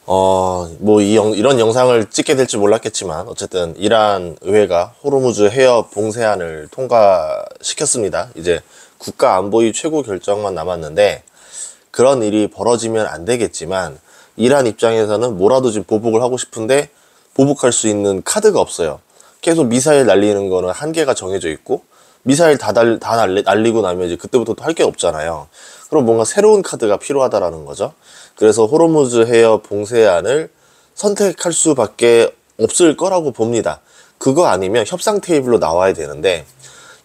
뭐 이런 영상을 찍게 될지 몰랐겠지만 어쨌든 이란 의회가 호르무즈 해협 봉쇄안을 통과시켰습니다. 이제 국가안보위 최고 결정만 남았는데 그런 일이 벌어지면 안 되겠지만 이란 입장에서는 뭐라도 지금 보복을 하고 싶은데 보복할 수 있는 카드가 없어요. 계속 미사일 날리는 거는 한계가 정해져 있고 미사일 다 날리고 나면 이제 그때부터 또 할 게 없잖아요. 그럼 뭔가 새로운 카드가 필요하다라는 거죠. 그래서 호르무즈 해협 봉쇄안을 선택할 수밖에 없을 거라고 봅니다. 그거 아니면 협상 테이블로 나와야 되는데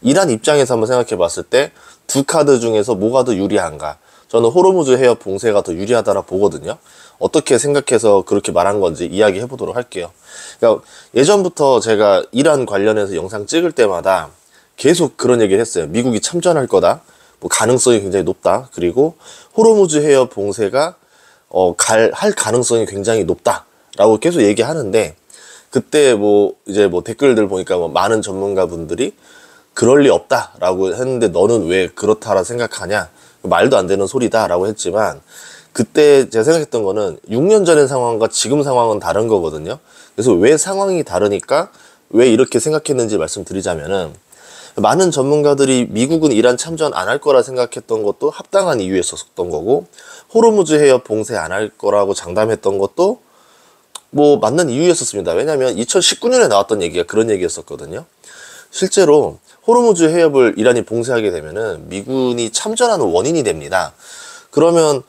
이란 입장에서 한번 생각해 봤을 때 두 카드 중에서 뭐가 더 유리한가? 저는 호르무즈 해협 봉쇄가 더 유리하다라 보거든요. 어떻게 생각해서 그렇게 말한 건지 이야기해 보도록 할게요. 그러니까 예전부터 제가 이란 관련해서 영상 찍을 때마다 계속 그런 얘기를 했어요. 미국이 참전할 거다. 뭐 가능성이 굉장히 높다. 그리고 호르무즈 해협 봉쇄가 할 가능성이 굉장히 높다라고 계속 얘기하는데 그때 이제 댓글들 보니까 많은 전문가분들이 그럴 리 없다라고 했는데 너는 왜 그렇다라 생각하냐? 말도 안 되는 소리다라고 했지만 그때 제가 생각했던 거는 6년 전의 상황과 지금 상황은 다른 거거든요. 그래서 왜 상황이 다르니까 왜 이렇게 생각했는지 말씀드리자면은 많은 전문가들이 미국은 이란 참전 안 할 거라 생각했던 것도 합당한 이유였었던 거고 호르무즈 해협 봉쇄 안 할 거라고 장담했던 것도 맞는 이유였었습니다. 왜냐하면 2019년에 나왔던 얘기가 그런 얘기였었거든요. 실제로 호르무즈 해협을 이란이 봉쇄하게 되면은 미군이 참전하는 원인이 됩니다. 그러면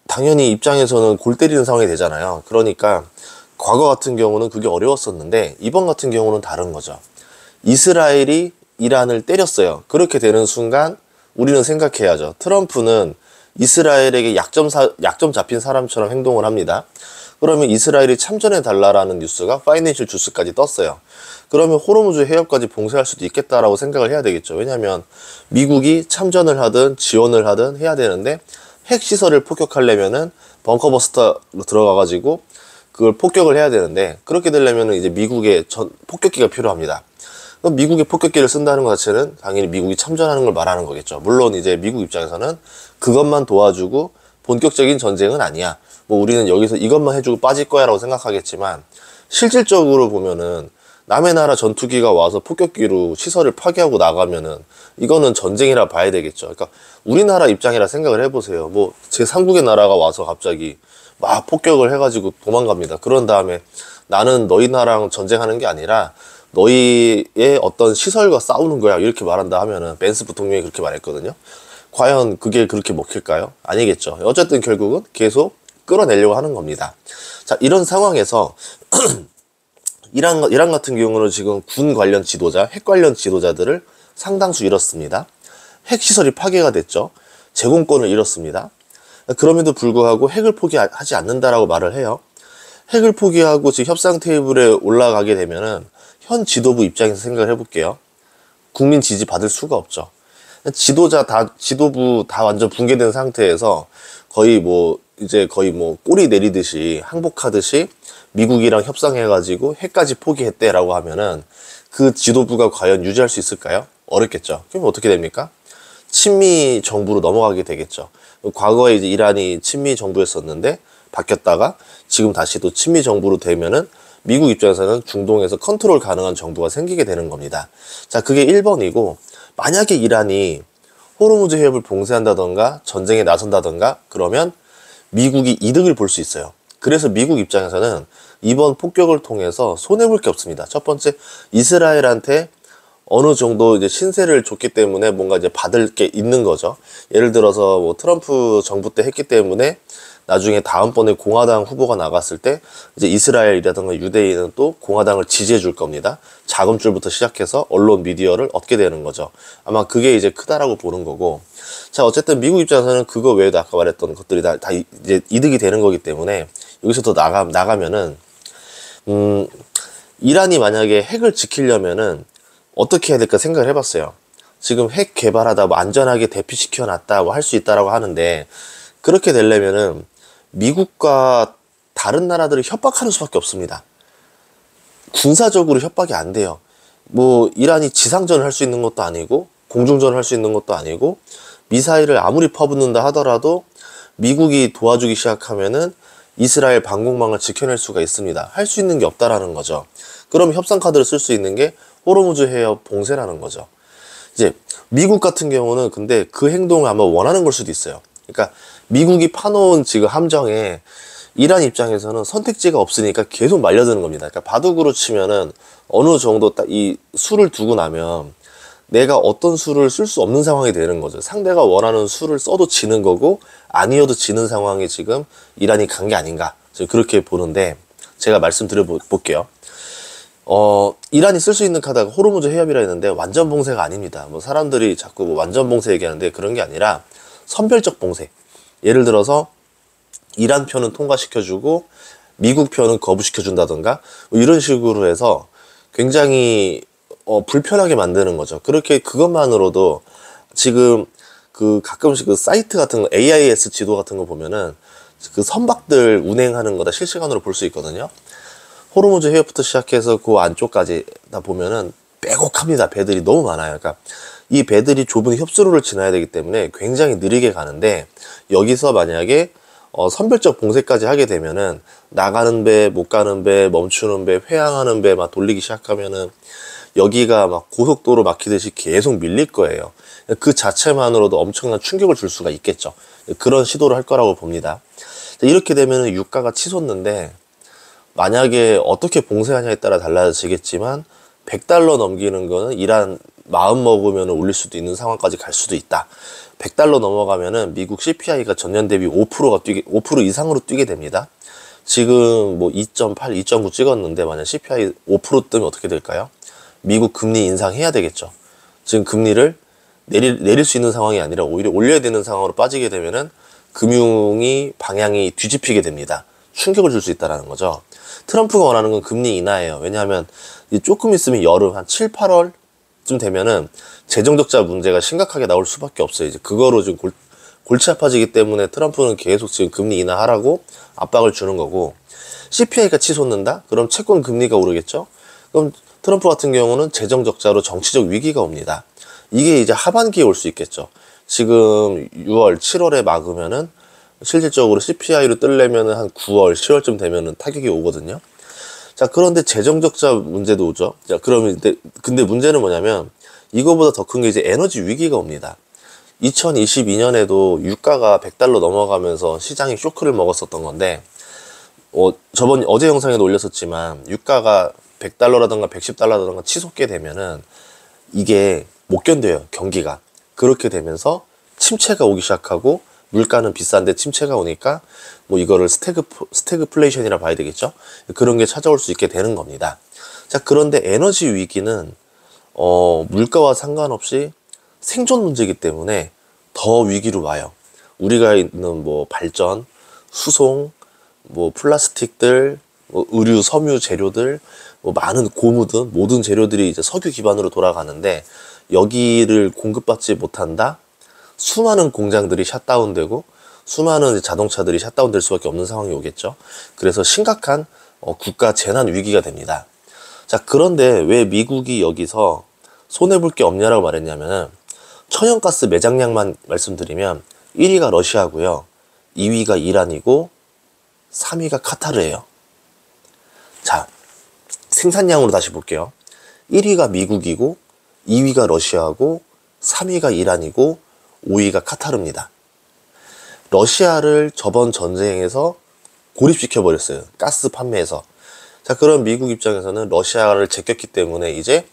당연히 입장에서는 골 때리는 상황이 되잖아요. 그러니까 과거 같은 경우는 그게 어려웠었는데 이번 같은 경우는 다른 거죠. 이스라엘이 이란을 때렸어요. 그렇게 되는 순간 우리는 생각해야죠. 트럼프는 이스라엘에게 약점 잡힌 사람처럼 행동을 합니다. 그러면 이스라엘이 참전해달라는 뉴스가 파이낸셜 주스까지 떴어요. 그러면 호르무즈 해협까지 봉쇄할 수도 있겠다라고 생각을 해야 되겠죠. 왜냐하면 미국이 참전을 하든 지원을 하든 해야 되는데 핵시설을 폭격하려면은 벙커버스터로 들어가가지고 그걸 폭격을 해야 되는데 그렇게 되려면은 이제 미국의 폭격기가 필요합니다. 그럼 미국의 폭격기를 쓴다는 것 자체는 당연히 미국이 참전하는 걸 말하는 거겠죠. 물론 이제 미국 입장에서는 그것만 도와주고 본격적인 전쟁은 아니야. 우리는 여기서 이것만 해주고 빠질 거야 라고 생각하겠지만 실질적으로 보면은 남의 나라 전투기가 와서 폭격기로 시설을 파괴하고 나가면은 이거는 전쟁이라 봐야 되겠죠. 그러니까 우리나라 입장이라 생각을 해보세요. 제3국의 나라가 와서 갑자기 막 폭격을 해가지고 도망갑니다. 그런 다음에 나는 너희 나라랑 전쟁하는 게 아니라 너희의 어떤 시설과 싸우는 거야 이렇게 말한다 하면은 벤스 부통령이 그렇게 말했거든요. 과연 그게 그렇게 먹힐까요? 아니겠죠. 어쨌든 결국은 계속 끌어내려고 하는 겁니다. 자, 이런 상황에서 이란 같은 경우는 지금 군 관련 지도자, 핵 관련 지도자들을 상당수 잃었습니다. 핵시설이 파괴가 됐죠. 제공권을 잃었습니다. 그럼에도 불구하고 핵을 포기하지 않는다라고 말을 해요. 핵을 포기하고 지금 협상 테이블에 올라가게 되면은 현 지도부 입장에서 생각을 해볼게요. 국민 지지 받을 수가 없죠. 지도부 다 완전 붕괴된 상태에서 거의 꼬리 내리듯이 항복하듯이 미국이랑 협상해가지고 핵까지 포기했대라고 하면은 그 지도부가 과연 유지할 수 있을까요? 어렵겠죠. 그럼 어떻게 됩니까? 친미 정부로 넘어가게 되겠죠. 과거에 이제 이란이 친미 정부였었는데 바뀌었다가 지금 다시 또 친미 정부로 되면은 미국 입장에서는 중동에서 컨트롤 가능한 정부가 생기게 되는 겁니다. 자, 그게 1번이고 만약에 이란이 호르무즈 해협을 봉쇄한다던가 전쟁에 나선다던가 그러면 미국이 이득을 볼 수 있어요. 그래서 미국 입장에서는 이번 폭격을 통해서 손해볼 게 없습니다. 첫 번째, 이스라엘한테 어느 정도 이제 신세를 줬기 때문에 뭔가 이제 받을 게 있는 거죠. 예를 들어서 트럼프 정부 때 했기 때문에 나중에 다음번에 공화당 후보가 나갔을 때 이제 이스라엘이라든가 유대인은 또 공화당을 지지해 줄 겁니다. 자금줄부터 시작해서 언론 미디어를 얻게 되는 거죠. 아마 그게 이제 크다라고 보는 거고. 자, 어쨌든 미국 입장에서는 그거 외에도 아까 말했던 것들이 다 이제 이득이 되는 거기 때문에 여기서 더 나가면은 이란이 만약에 핵을 지키려면은 어떻게 해야 될까 생각을 해봤어요. 지금 핵 개발하다 안전하게 대피시켜 놨다 할 수 있다라고 하는데 그렇게 되려면은 미국과 다른 나라들을 협박하는 수밖에 없습니다. 군사적으로 협박이 안 돼요. 이란이 지상전을 할 수 있는 것도 아니고 공중전을 할 수 있는 것도 아니고 미사일을 아무리 퍼붓는다 하더라도 미국이 도와주기 시작하면은 이스라엘 방공망을 지켜낼 수가 있습니다. 할 수 있는 게 없다라는 거죠. 그럼 협상 카드를 쓸 수 있는 게 호르무즈 해협 봉쇄라는 거죠. 이제 미국 같은 경우는 근데 그 행동을 아마 원하는 걸 수도 있어요. 그러니까 미국이 파놓은 지금 함정에 이란 입장에서는 선택지가 없으니까 계속 말려드는 겁니다. 그러니까 바둑으로 치면은 어느 정도 딱 이 수를 두고 나면 내가 어떤 수를 쓸 수 없는 상황이 되는 거죠. 상대가 원하는 수를 써도 지는 거고 아니어도 지는 상황이 지금 이란이 간 게 아닌가, 그렇게 보는데, 제가 말씀드려 볼게요. 이란이 쓸 수 있는 카드가 호르무즈 해협이라 했는데 완전 봉쇄가 아닙니다. 뭐 사람들이 자꾸 뭐 완전 봉쇄 얘기하는데 그런 게 아니라 선별적 봉쇄. 예를 들어서 이란 편은 통과시켜주고 미국 편은 거부시켜준다던가 뭐 이런 식으로 해서 굉장히 불편하게 만드는 거죠. 그렇게 그것만으로도 지금 그 가끔씩 그 사이트 같은 거, AIS 지도 같은 거 보면은 그 선박들 운행하는 거 다 실시간으로 볼 수 있거든요. 호르무즈 해협부터 시작해서 그 안쪽까지 다 보면은 빼곡합니다. 배들이 너무 많아요. 그러니까 이 배들이 좁은 협수로를 지나야 되기 때문에 굉장히 느리게 가는데, 여기서 만약에 선별적 봉쇄까지 하게 되면은 나가는 배, 못 가는 배, 멈추는 배, 회항하는 배 막 돌리기 시작하면은 여기가 막 고속도로 막히듯이 계속 밀릴 거예요. 그 자체만으로도 엄청난 충격을 줄 수가 있겠죠. 그런 시도를 할 거라고 봅니다. 이렇게 되면은 유가가 치솟는데, 만약에 어떻게 봉쇄하냐에 따라 달라지겠지만 100달러 넘기는 거는 이란 마음 먹으면 올릴 수도 있는 상황까지 갈 수도 있다. 100달러 넘어가면은 미국 CPI가 전년 대비 5% 이상으로 뛰게 됩니다. 지금 뭐 2.8, 2.9 찍었는데 만약 CPI 5% 뜨면 어떻게 될까요? 미국 금리 인상해야 되겠죠. 지금 금리를 내릴 수 있는 상황이 아니라 오히려 올려야 되는 상황으로 빠지게 되면은 금융이 방향이 뒤집히게 됩니다. 충격을 줄 수 있다는 거죠. 트럼프가 원하는 건 금리 인하예요. 왜냐하면 조금 있으면 여름 한 7, 8월쯤 되면은 재정적자 문제가 심각하게 나올 수밖에 없어요. 이제 그거로 지금 골치 아파지기 때문에 트럼프는 계속 지금 금리 인하하라고 압박을 주는 거고, CPI가 치솟는다? 그럼 채권 금리가 오르겠죠? 그럼 트럼프 같은 경우는 재정적자로 정치적 위기가 옵니다. 이게 이제 하반기에 올 수 있겠죠. 지금 6월, 7월에 막으면은 실질적으로 CPI로 뜰려면은 한 9월, 10월쯤 되면은 타격이 오거든요. 자, 그런데 재정적자 문제도 오죠. 자, 그러면 근데 문제는 뭐냐면 이거보다 더 큰 게 이제 에너지 위기가 옵니다. 2022년에도 유가가 100달러 넘어가면서 시장이 쇼크를 먹었었던 건데, 어제 영상에도 올렸었지만 유가가 100달러라든가 110달러라든가 치솟게 되면은 이게 못 견뎌요, 경기가. 그렇게 되면서 침체가 오기 시작하고, 물가는 비싼데 침체가 오니까 뭐 이거를 스태그플레이션이라 봐야 되겠죠. 그런 게 찾아올 수 있게 되는 겁니다. 자, 그런데 에너지 위기는 물가와 상관없이 생존 문제이기 때문에 더 위기로 와요. 우리가 있는 뭐 발전, 수송, 뭐 플라스틱들, 뭐 의류, 섬유 재료들, 뭐 많은 고무든 모든 재료들이 이제 석유 기반으로 돌아가는데, 여기를 공급받지 못한다? 수많은 공장들이 샷다운되고 수많은 자동차들이 샷다운될 수밖에 없는 상황이 오겠죠. 그래서 심각한 국가 재난 위기가 됩니다. 자, 그런데 왜 미국이 여기서 손해볼 게 없냐라고 말했냐면은, 천연가스 매장량만 말씀드리면 1위가 러시아고요, 2위가 이란이고 3위가 카타르예요. 자, 생산량으로 다시 볼게요. 1위가 미국이고 2위가 러시아고 3위가 이란이고 5위가 카타르입니다. 러시아를 저번 전쟁에서 고립시켜 버렸어요. 가스 판매에서. 자, 그럼 미국 입장에서는 러시아를 제꼈기 때문에 이제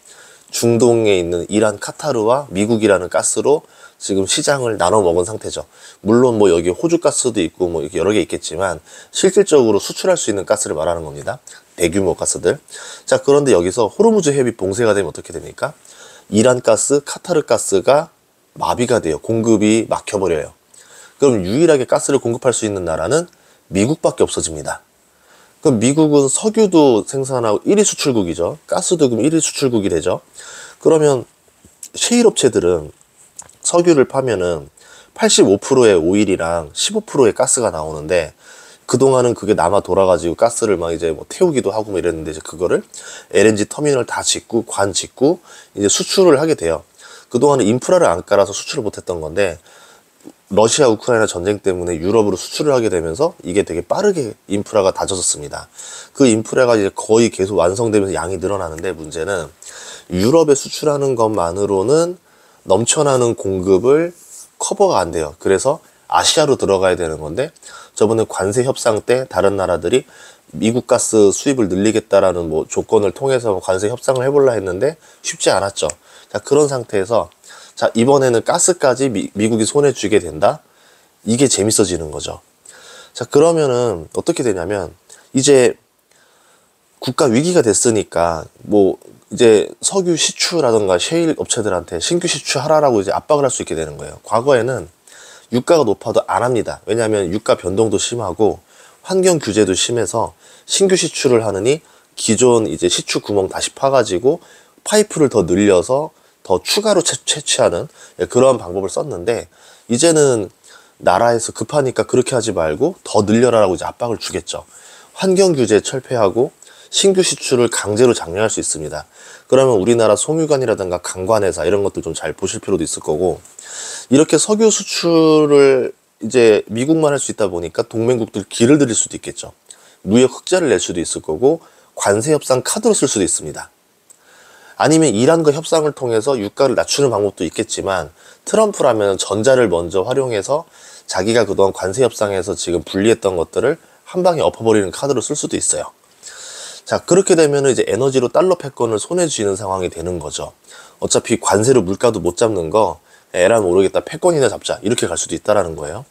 중동에 있는 이란, 카타르와 미국이라는 가스로 지금 시장을 나눠 먹은 상태죠. 물론 뭐 여기 호주 가스도 있고 뭐 이렇게 여러 개 있겠지만 실질적으로 수출할 수 있는 가스를 말하는 겁니다. 대규모 가스들. 자, 그런데 여기서 호르무즈 해협이 봉쇄가 되면 어떻게 됩니까? 이란 가스, 카타르 가스가 마비가 돼요. 공급이 막혀버려요. 그럼 유일하게 가스를 공급할 수 있는 나라는 미국밖에 없어집니다. 그럼 미국은 석유도 생산하고 1위 수출국이죠. 가스도 그럼 1위 수출국이 되죠. 그러면 셰일 업체들은 석유를 파면은 85%의 오일이랑 15%의 가스가 나오는데, 그동안은 그게 남아 돌아가지고 가스를 막 이제 뭐 태우기도 하고 뭐 이랬는데, 이제 그거를 LNG 터미널 다 짓고 관 짓고 이제 수출을 하게 돼요. 그동안은 인프라를 안 깔아서 수출을 못했던 건데, 러시아 우크라이나 전쟁 때문에 유럽으로 수출을 하게 되면서 이게 되게 빠르게 인프라가 다져졌습니다. 그 인프라가 이제 거의 계속 완성되면서 양이 늘어나는데, 문제는 유럽에 수출하는 것만으로는 넘쳐나는 공급을 커버가 안 돼요. 그래서 아시아로 들어가야 되는 건데, 저번에 관세 협상 때 다른 나라들이 미국 가스 수입을 늘리겠다라는 뭐 조건을 통해서 관세 협상을 해보려 했는데 쉽지 않았죠. 자, 그런 상태에서 자, 이번에는 가스까지 미국이 손에 쥐게 된다? 이게 재밌어지는 거죠. 자, 그러면은 어떻게 되냐면, 이제 국가 위기가 됐으니까 뭐 이제 석유 시추라든가 셰일 업체들한테 신규 시추하라라고 이제 압박을 할 수 있게 되는 거예요. 과거에는 유가가 높아도 안 합니다. 왜냐하면 유가 변동도 심하고 환경 규제도 심해서 신규 시추를 하느니 기존 이제 시추 구멍 다시 파가지고 파이프를 더 늘려서 더 추가로 채취하는 그런 방법을 썼는데, 이제는 나라에서 급하니까 그렇게 하지 말고 더 늘려라라고 이제 압박을 주겠죠. 환경 규제 철폐하고 신규 시추를 강제로 장려할 수 있습니다. 그러면 우리나라 송유관이라든가 강관회사 이런 것도 좀 잘 보실 필요도 있을 거고, 이렇게 석유 수출을 이제 미국만 할 수 있다 보니까 동맹국들 길을 들일 수도 있겠죠. 무역 흑자를 낼 수도 있을 거고, 관세 협상 카드로 쓸 수도 있습니다. 아니면 이란과 협상을 통해서 유가를 낮추는 방법도 있겠지만, 트럼프라면 전자를 먼저 활용해서 자기가 그동안 관세 협상에서 지금 분리했던 것들을 한 방에 엎어버리는 카드로 쓸 수도 있어요. 자, 그렇게 되면 이제 에너지로 달러 패권을 손에 쥐는 상황이 되는 거죠. 어차피 관세로 물가도 못 잡는 거 에라 모르겠다, 패권이나 잡자, 이렇게 갈 수도 있다라는 거예요.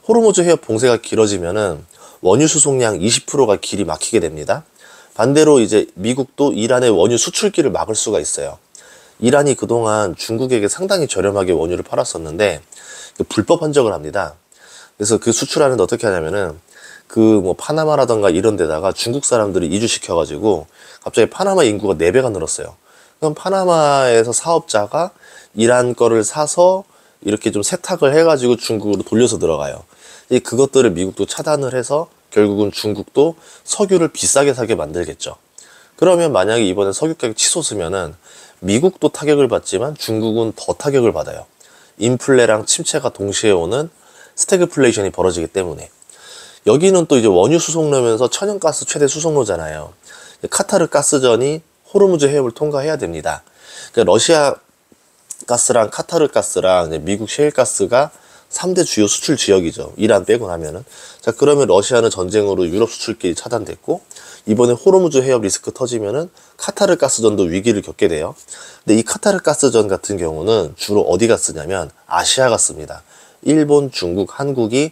호르무즈 해협 봉쇄가 길어지면은 원유 수송량 20%가 길이 막히게 됩니다. 반대로 이제 미국도 이란의 원유 수출길을 막을 수가 있어요. 이란이 그동안 중국에게 상당히 저렴하게 원유를 팔았었는데 불법 환적을 합니다. 그래서 그 수출하는데 어떻게 하냐면은 그 뭐 파나마라던가 이런 데다가 중국 사람들을 이주시켜가지고 갑자기 파나마 인구가 4배가 늘었어요. 그럼 파나마에서 사업자가 이란 거를 사서 이렇게 좀 세탁을 해가지고 중국으로 돌려서 들어가요. 그것들을 미국도 차단을 해서 결국은 중국도 석유를 비싸게 사게 만들겠죠. 그러면 만약에 이번에 석유 가격 치솟으면은 미국도 타격을 받지만 중국은 더 타격을 받아요. 인플레랑 침체가 동시에 오는 스태그플레이션이 벌어지기 때문에. 여기는 또 이제 원유 수송로면서 천연가스 최대 수송로잖아요. 카타르 가스전이 호르무즈 해협을 통과해야 됩니다. 그러니까 러시아 가스랑 카타르 가스랑 미국 셰일 가스가 3대 주요 수출 지역이죠. 이란 빼고 나면은. 자, 그러면 러시아는 전쟁으로 유럽 수출길이 차단됐고, 이번에 호르무즈 해협 리스크 터지면은 카타르 가스전도 위기를 겪게 돼요. 근데 이 카타르 가스전 같은 경우는 주로 어디가 쓰냐면 아시아가 씁니다. 일본, 중국, 한국이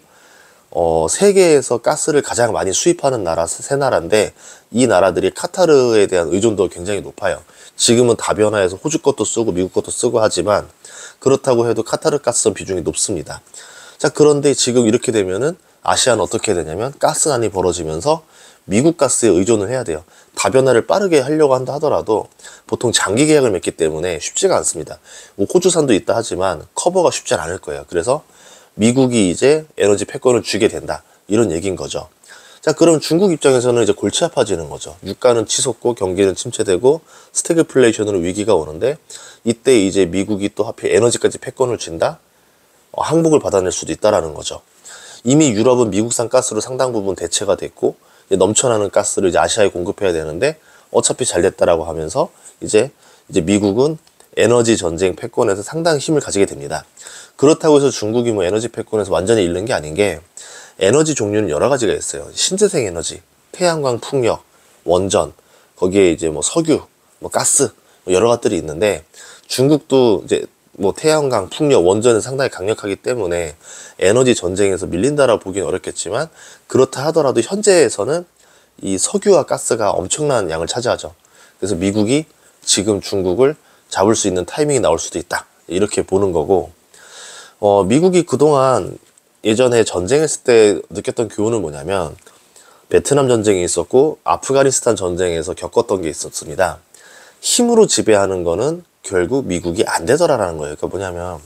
세계에서 가스를 가장 많이 수입하는 나라 세 나라인데, 이 나라들이 카타르에 대한 의존도가 굉장히 높아요. 지금은 다변화해서 호주 것도 쓰고 미국 것도 쓰고 하지만, 그렇다고 해도 카타르 가스전 비중이 높습니다. 자, 그런데 지금 이렇게 되면은 아시아는 어떻게 되냐면 가스난이 벌어지면서 미국 가스에 의존을 해야 돼요. 다변화를 빠르게 하려고 한다 하더라도 보통 장기 계약을 맺기 때문에 쉽지가 않습니다. 뭐 호주산도 있다 하지만 커버가 쉽지 않을 거예요. 그래서 미국이 이제 에너지 패권을 쥐게 된다, 이런 얘기인 거죠. 자, 그럼 중국 입장에서는 이제 골치 아파지는 거죠. 유가는 치솟고 경기는 침체되고 스태그플레이션으로 위기가 오는데, 이때 이제 미국이 또 하필 에너지까지 패권을 쥔다? 항복을 받아낼 수도 있다라는 거죠. 이미 유럽은 미국산 가스로 상당 부분 대체가 됐고, 이제 넘쳐나는 가스를 이제 아시아에 공급해야 되는데 어차피 잘 됐다라고 하면서 이제 미국은 에너지 전쟁 패권에서 상당히 힘을 가지게 됩니다. 그렇다고 해서 중국이 뭐 에너지 패권에서 완전히 잃는 게 아닌 게, 에너지 종류는 여러 가지가 있어요. 신재생 에너지, 태양광, 풍력, 원전, 거기에 이제 뭐 석유, 뭐 가스, 여러 것들이 있는데, 중국도 이제 뭐 태양광, 풍력, 원전은 상당히 강력하기 때문에 에너지 전쟁에서 밀린다라고 보기는 어렵겠지만, 그렇다 하더라도 현재에서는 이 석유와 가스가 엄청난 양을 차지하죠. 그래서 미국이 지금 중국을 잡을 수 있는 타이밍이 나올 수도 있다, 이렇게 보는 거고, 미국이 그동안 예전에 전쟁했을 때 느꼈던 교훈은 뭐냐면, 베트남 전쟁이 있었고 아프가니스탄 전쟁에서 겪었던 게 있었습니다. 힘으로 지배하는 거는 결국 미국이 안 되더라라는 거예요. 그러니까 뭐냐면,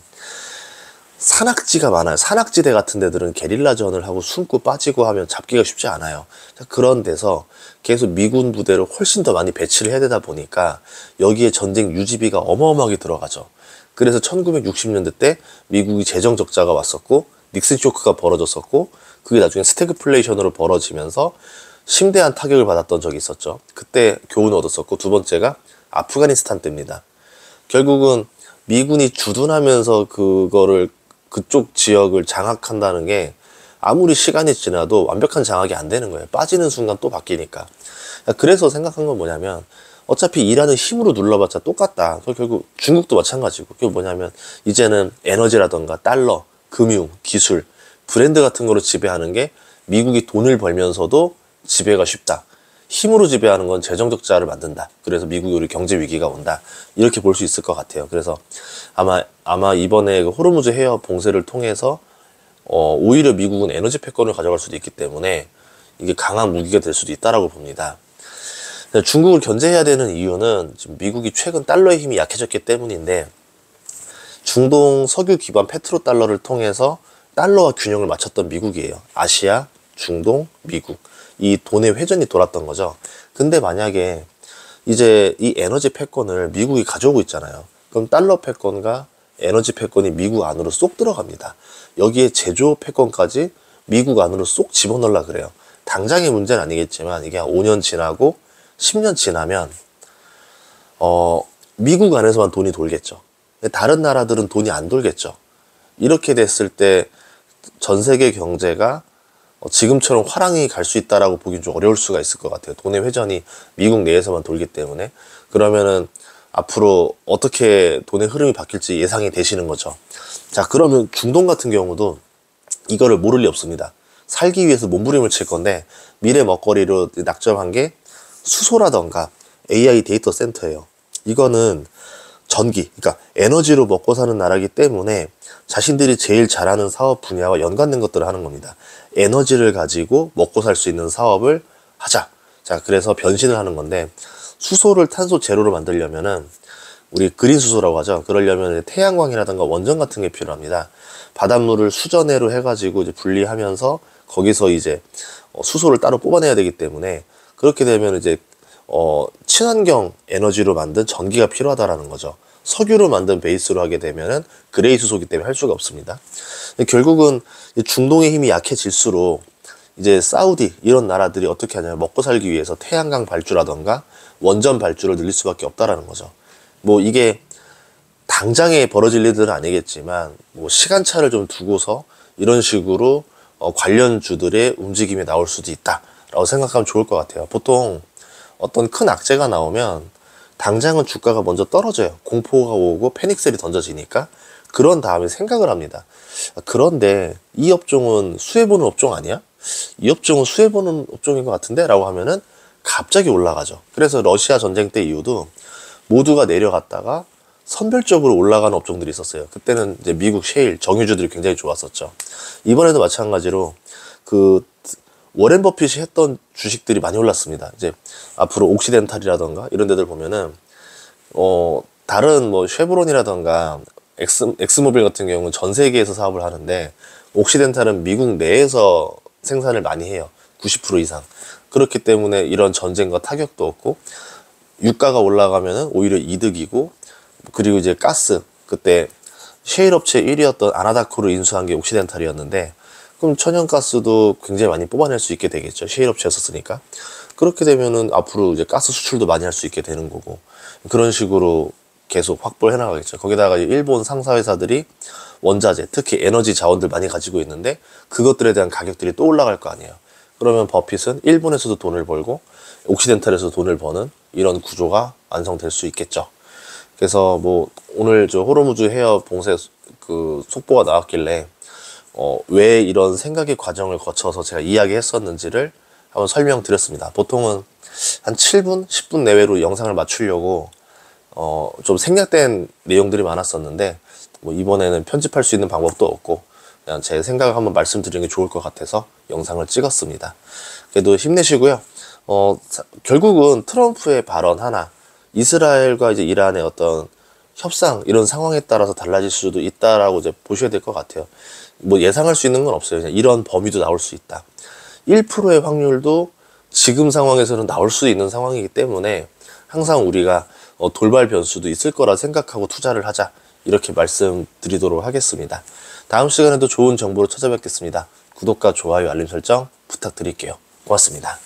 산악지가 많아요. 산악지대 같은 데들은 게릴라전을 하고 숨고 빠지고 하면 잡기가 쉽지 않아요. 그런 데서 계속 미군 부대를 훨씬 더 많이 배치를 해야 되다 보니까 여기에 전쟁 유지비가 어마어마하게 들어가죠. 그래서 1960년대 때 미국이 재정 적자가 왔었고, 닉슨 쇼크가 벌어졌었고, 그게 나중에 스태그플레이션으로 벌어지면서 심대한 타격을 받았던 적이 있었죠. 그때 교훈을 얻었었고, 두 번째가 아프가니스탄 때입니다. 결국은 미군이 주둔하면서 그쪽 지역을 장악한다는 게 아무리 시간이 지나도 완벽한 장악이 안 되는 거예요. 빠지는 순간 또 바뀌니까. 그래서 생각한 건 뭐냐면, 어차피 이란은 힘으로 눌러봤자 똑같다. 결국 중국도 마찬가지고. 그게 뭐냐면, 이제는 에너지라던가 달러, 금융, 기술, 브랜드 같은 거로 지배하는 게 미국이 돈을 벌면서도 지배가 쉽다. 힘으로 지배하는 건 재정적 자를 만든다. 그래서 미국이 우리 경제 위기가 온다. 이렇게 볼 수 있을 것 같아요. 그래서 아마 이번에 그 호르무즈 해협 봉쇄를 통해서 오히려 미국은 에너지 패권을 가져갈 수도 있기 때문에 이게 강한 무기가 될 수도 있다라고 봅니다. 중국을 견제해야 되는 이유는 지금 미국이 최근 달러의 힘이 약해졌기 때문인데, 중동 석유 기반 페트로 달러를 통해서 달러와 균형을 맞췄던 미국이에요. 아시아, 중동, 미국. 이 돈의 회전이 돌았던 거죠. 근데 만약에 이제 이 에너지 패권을 미국이 가져오고 있잖아요. 그럼 달러 패권과 에너지 패권이 미국 안으로 쏙 들어갑니다. 여기에 제조 패권까지 미국 안으로 쏙 집어넣으려 그래요. 당장의 문제는 아니겠지만 이게 한 5년 지나고 10년 지나면 미국 안에서만 돈이 돌겠죠. 다른 나라들은 돈이 안 돌겠죠. 이렇게 됐을 때 전 세계 경제가 지금처럼 화랑이 갈 수 있다라고 보기는 좀 어려울 수가 있을 것 같아요. 돈의 회전이 미국 내에서만 돌기 때문에. 그러면은 앞으로 어떻게 돈의 흐름이 바뀔지 예상이 되시는 거죠. 자, 그러면 중동 같은 경우도 이거를 모를 리 없습니다. 살기 위해서 몸부림을 칠 건데, 미래 먹거리로 낙점한 게 수소라던가 AI 데이터 센터예요. 이거는 전기, 그러니까 에너지로 먹고 사는 나라이기 때문에 자신들이 제일 잘하는 사업 분야와 연관된 것들을 하는 겁니다. 에너지를 가지고 먹고 살 수 있는 사업을 하자. 자, 그래서 변신을 하는 건데, 수소를 탄소 제로로 만들려면은 우리 그린 수소라고 하죠. 그러려면 태양광이라든가 원전 같은 게 필요합니다. 바닷물을 수전해로 해가지고 이제 분리하면서 거기서 이제 수소를 따로 뽑아내야 되기 때문에, 그렇게 되면 이제 친환경 에너지로 만든 전기가 필요하다라는 거죠. 석유로 만든 베이스로 하게 되면은 그레이 수소기 때문에 할 수가 없습니다. 결국은 중동의 힘이 약해질수록 이제 사우디 이런 나라들이 어떻게 하냐면, 먹고 살기 위해서 태양광 발주라던가 원전 발주를 늘릴 수밖에 없다라는 거죠. 뭐 이게 당장에 벌어질 일들은 아니겠지만, 뭐 시간차를 좀 두고서 이런 식으로 관련주들의 움직임이 나올 수도 있다라고 생각하면 좋을 것 같아요. 보통 어떤 큰 악재가 나오면 당장은 주가가 먼저 떨어져요. 공포가 오고 패닉셀이 던져지니까. 그런 다음에 생각을 합니다. 그런데 이 업종은 수혜보는 업종 아니야? 이 업종은 수혜보는 업종인 것 같은데? 라고 하면은 갑자기 올라가죠. 그래서 러시아 전쟁 때 이후도 모두가 내려갔다가 선별적으로 올라가는 업종들이 있었어요. 그때는 이제 미국 셰일, 정유주들이 굉장히 좋았었죠. 이번에도 마찬가지로 워렌 버핏이 했던 주식들이 많이 올랐습니다. 이제 앞으로 옥시덴탈이라던가 이런 데들 보면은 다른 뭐 쉐브론이라던가 엑스모빌 같은 경우는 전 세계에서 사업을 하는데, 옥시덴탈은 미국 내에서 생산을 많이 해요. 90% 이상. 그렇기 때문에 이런 전쟁과 타격도 없고, 유가가 올라가면은 오히려 이득이고, 그리고 이제 가스, 그때 셰일 업체 1위였던 아나다코를 인수한 게 옥시덴탈이었는데, 그럼 천연가스도 굉장히 많이 뽑아낼 수 있게 되겠죠. 셰일 업체였었으니까. 그렇게 되면은 앞으로 이제 가스 수출도 많이 할 수 있게 되는 거고, 그런 식으로 계속 확보를 해나가겠죠. 거기다가 일본 상사회사들이 원자재, 특히 에너지 자원들 많이 가지고 있는데, 그것들에 대한 가격들이 또 올라갈 거 아니에요. 그러면 버핏은 일본에서도 돈을 벌고 옥시덴탈에서도 돈을 버는 이런 구조가 완성될 수 있겠죠. 그래서 뭐 오늘 저 호르무즈 해협 봉쇄 속보가 나왔길래 왜 이런 생각의 과정을 거쳐서 제가 이야기했었는지를 한번 설명드렸습니다. 보통은 한 7분, 10분 내외로 영상을 맞추려고 좀 생략된 내용들이 많았었는데, 뭐 이번에는 편집할 수 있는 방법도 없고 그냥 제 생각을 한번 말씀드리는 게 좋을 것 같아서 영상을 찍었습니다. 그래도 힘내시고요. 결국은 트럼프의 발언 하나, 이스라엘과 이제 이란의 어떤 협상 이런 상황에 따라서 달라질 수도 있다라고 이제 보셔야 될 것 같아요. 뭐 예상할 수 있는 건 없어요. 그냥 이런 범위도 나올 수 있다. 1%의 확률도 지금 상황에서는 나올 수 있는 상황이기 때문에 항상 우리가 돌발 변수도 있을 거라 생각하고 투자를 하자, 이렇게 말씀드리도록 하겠습니다. 다음 시간에도 좋은 정보로 찾아뵙겠습니다. 구독과 좋아요, 알림 설정 부탁드릴게요. 고맙습니다.